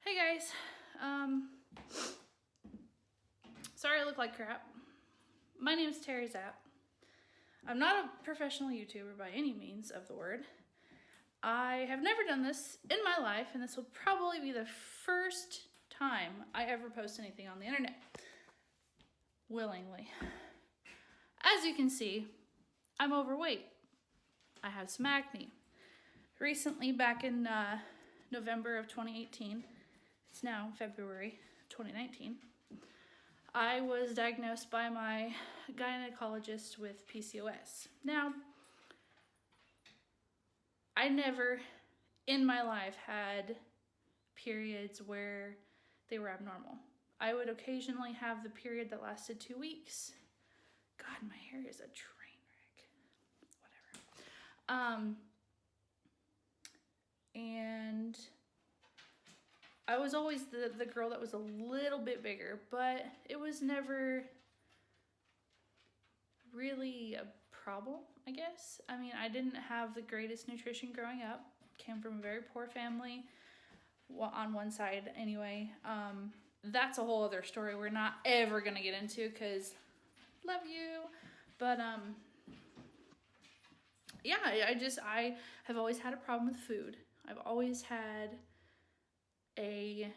Hey guys, sorry I look like crap. My name is Terry Zapp. I'm not a professional YouTuber by any means of the word. I have never done this in my life, and this will probably be the first time I ever post anything on the internet. Willingly. As you can see, I'm overweight. I have some acne. Recently, back in November of 2018, it's now February 2019, I was diagnosed by my gynecologist with PCOS. Now, I never in my life had periods where they were abnormal. I would occasionally have the period that lasted 2 weeks. God, my hair is a train wreck. Whatever. And I was always the girl that was a little bit bigger, but it was never really a problem, I guess. I mean, I didn't have the greatest nutrition growing up. Came from a very poor family on one side anyway. That's a whole other story we're not ever going to get into because love you. But yeah, I have always had a problem with food. I've always had a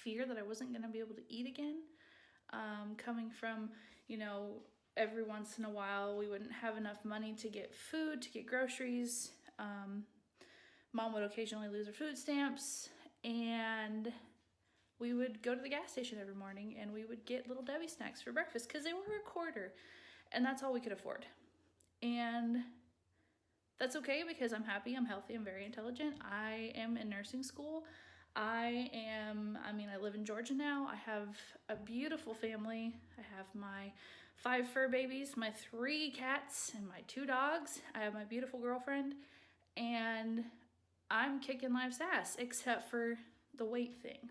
fear that I wasn't going to be able to eat again. Coming from, every once in a while we wouldn't have enough money to get food, to get groceries. Mom would occasionally lose her food stamps, and we would go to the gas station every morning and we would get Little Debbie snacks for breakfast because they were $0.25, and that's all we could afford. And that's okay because I'm happy, I'm healthy, I'm very intelligent. I am in nursing school. I live in Georgia now. I have a beautiful family. I have my 5 fur babies, my 3 cats, and my 2 dogs. I have my beautiful girlfriend, and I'm kicking life's ass, except for the weight thing.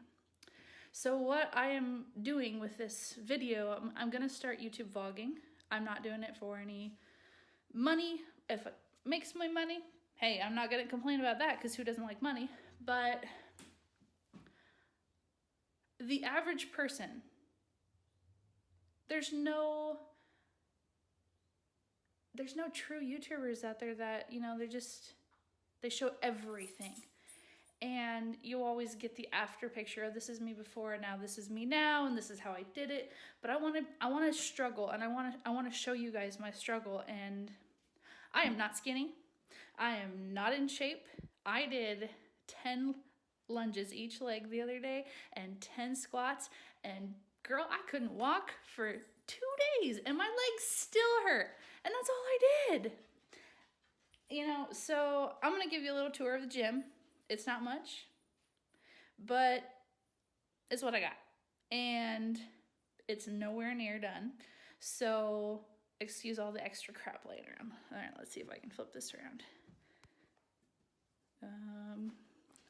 So what I am doing with this video, I'm gonna start YouTube vlogging. I'm not doing it for any money. If it makes me money, hey, I'm not gonna complain about that because who doesn't like money? But the average person, there's no true YouTubers out there that, they show everything. And you always get the after picture of this is me before and now this is me now and this is how I did it. But I want to struggle, and I want to show you guys my struggle. And I am not skinny. I am not in shape. I did 10 lunges each leg the other day and 10 squats, and girl, I couldn't walk for 2 days and my legs still hurt, and that's all I did. So I'm gonna give you a little tour of the gym. It's not much, but it's what I got, and it's nowhere near done. So excuse all the extra crap laying around. All right, let's see if I can flip this around.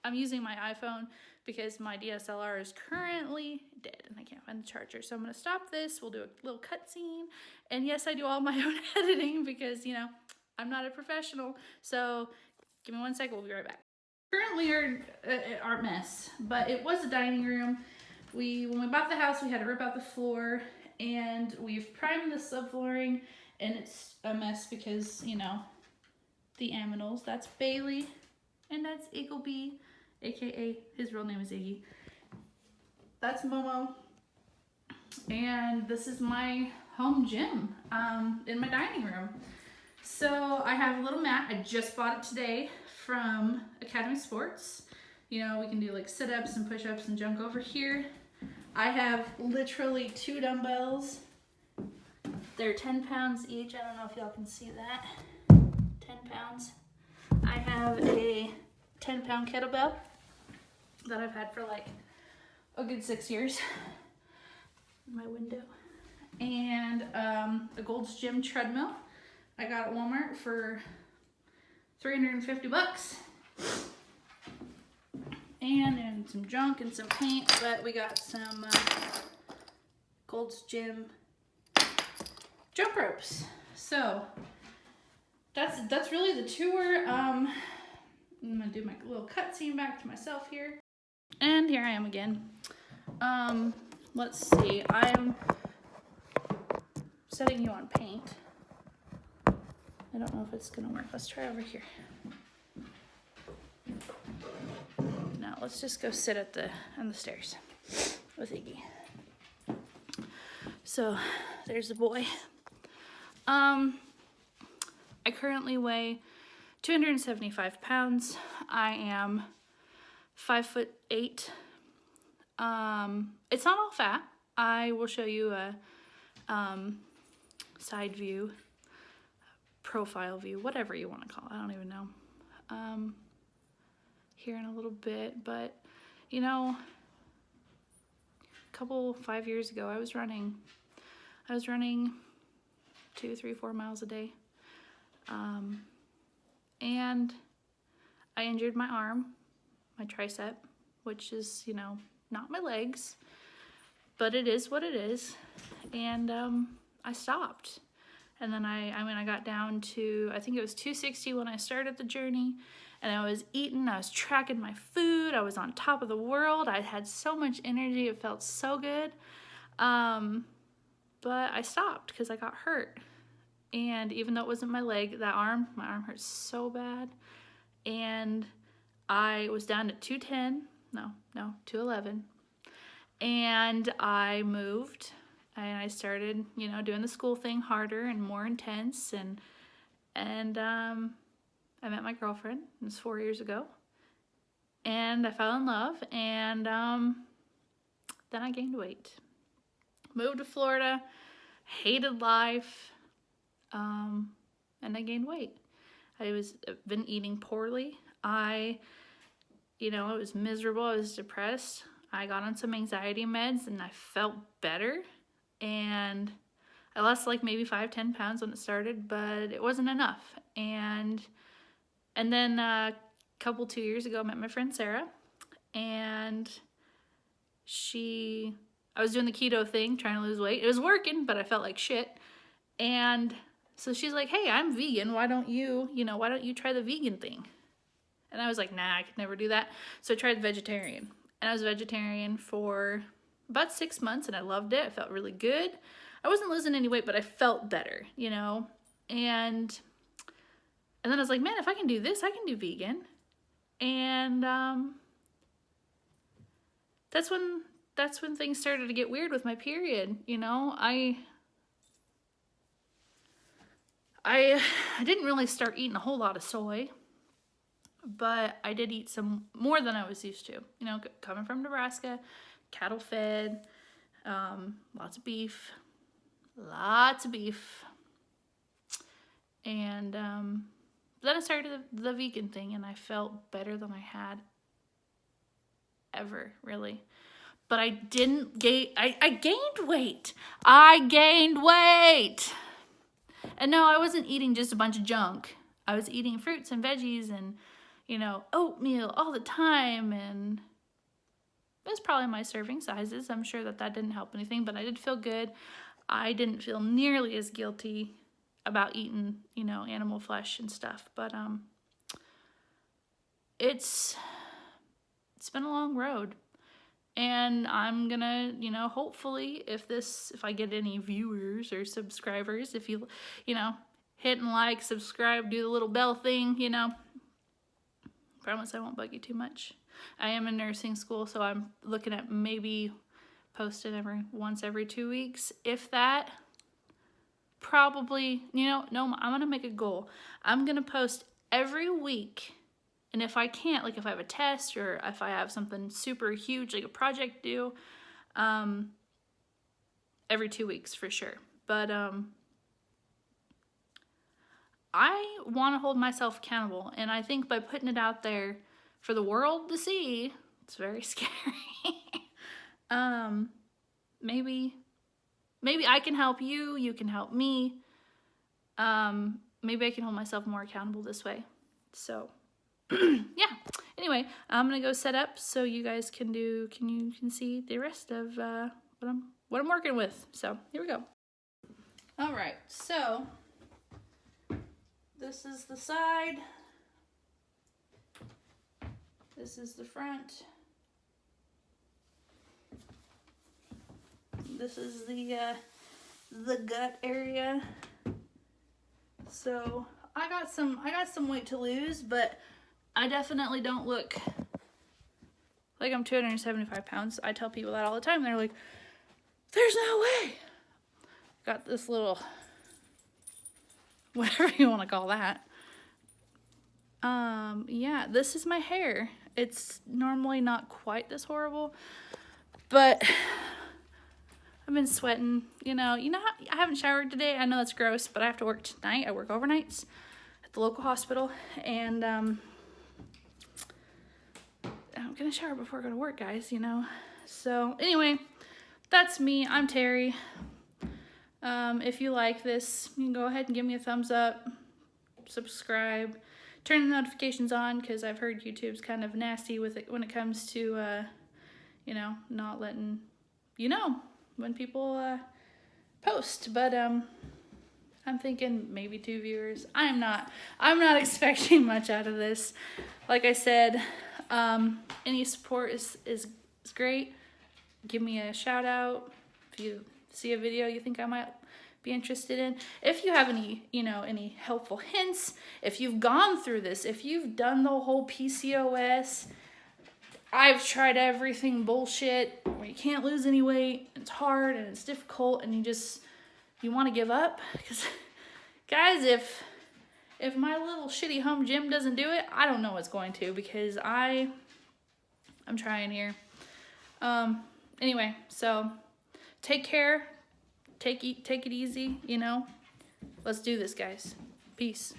I'm using my iPhone because my DSLR is currently dead and I can't find the charger. So I'm going to stop this. We'll do a little cutscene. And yes, I do all my own editing because, I'm not a professional. So give me 1 second. We'll be right back. Currently our mess, but it was a dining room. When we bought the house, we had to rip out the floor, and we've primed the subflooring, and it's a mess because, the aminals. That's Bailey, and that's Iggleby, aka his real name is Iggy. That's Momo, and this is my home gym in my dining room. So I have a little mat. I just bought it today from Academy Sports. We can do like sit-ups and push-ups and junk over here. I have literally 2 dumbbells. They're 10 pounds each. I don't know if y'all can see that. 10 pounds. I have a 10-pound kettlebell that I've had for like a good 6 years in my window. And a Gold's Gym treadmill. I got at Walmart for $350. And some junk and some paint, but we got some Gold's Gym jump ropes. So that's really the tour. I'm gonna do my little cutscene back to myself here. And here I am again. Let's see, I am setting you on paint. I don't know if it's gonna work. Let's try over here. Now let's just go sit on the stairs with Iggy. So there's the boy. I currently weigh 275 pounds. I am 5'8". It's not all fat. I will show you a side view, profile view, whatever you want to call it. I don't even know. Here in a little bit, but you know, 5 years ago, I was running 2, 3, 4 miles a day. And I injured my arm, my tricep, which is, you know, not my legs, but it is what it is. And I stopped. And then I got down to, I think it was 260 when I started the journey. And I was eating, I was tracking my food, I was on top of the world. I had so much energy, it felt so good. But I stopped because I got hurt. And even though it wasn't my leg, my arm hurt so bad. And I was down to 211. And I moved and I started, you know, doing the school thing harder and more intense. And I met my girlfriend. It was 4 years ago. And I fell in love. And then I gained weight. Moved to Florida. Hated life. And I gained weight. I've been eating poorly. I was miserable. I was depressed. I got on some anxiety meds and I felt better. And I lost like maybe 5-10 pounds when it started, but it wasn't enough. And then a couple 2 years ago, I met my friend Sarah, and I was doing the keto thing, trying to lose weight. It was working, but I felt like shit. And so she's like, hey, I'm vegan. Why don't you try the vegan thing? And I was like, nah, I could never do that. So I tried vegetarian. And I was vegetarian for about 6 months, and I loved it. I felt really good. I wasn't losing any weight, but I felt better, you know? And then I was like, man, if I can do this, I can do vegan. And that's when things started to get weird with my period, you know? I didn't really start eating a whole lot of soy, but I did eat some more than I was used to. You know, coming from Nebraska, cattle fed, lots of beef. And then I started the vegan thing, and I felt better than I had ever, really. But I didn't gain, I gained weight. And no, I wasn't eating just a bunch of junk. I was eating fruits and veggies and, you know, oatmeal all the time. And it was probably my serving sizes. I'm sure that didn't help anything, but I did feel good. I didn't feel nearly as guilty about eating, you know, animal flesh and stuff. But it's been a long road. And I'm gonna, you know, hopefully if I get any viewers or subscribers, if you know, hit and like, subscribe, do the little bell thing, you know. Promise I won't bug you too much. I am in nursing school, so I'm looking at maybe posting once every 2 weeks. If that, probably, you know, no, I'm gonna make a goal. I'm gonna post every week. And if I can't, like if I have a test or if I have something super huge, like a project due, every 2 weeks for sure. But I want to hold myself accountable. And I think by putting it out there for the world to see, it's very scary. Maybe I can help you, you can help me. Maybe I can hold myself more accountable this way. So yeah. Anyway, I'm gonna go set up so you guys can see the rest of what I'm working with. So here we go. All right. So this is the side. This is the front. This is the gut area. So I got some weight to lose, but I definitely don't look like I'm 275 pounds. I tell people that all the time. They're like, there's no way. Got this little, whatever you want to call that. Yeah, this is my hair. It's normally not quite this horrible, but I've been sweating, you know how, I haven't showered today. I know that's gross, but I have to work tonight. I work overnights at the local hospital, and I'm gonna shower before I go to work, guys, you know. So anyway, that's me. I'm Terry. If you like this, you can go ahead and give me a thumbs up, subscribe, turn the notifications on, because I've heard YouTube's kind of nasty with it when it comes to, you know, not letting you know when people post. But I'm thinking maybe 2 viewers. I'm not expecting much out of this. Like I said, any support is great. Give me a shout out if you see a video you think I might be interested in. If you have any, you know, any helpful hints, if you've gone through this, if you've done the whole PCOS, I've tried everything bullshit where you can't lose any weight, it's hard and it's difficult, and you want to give up, because guys, if my little shitty home gym doesn't do it, I don't know what's going to, because I'm trying here. Anyway, so take care, take it easy, you know. Let's do this, guys. Peace.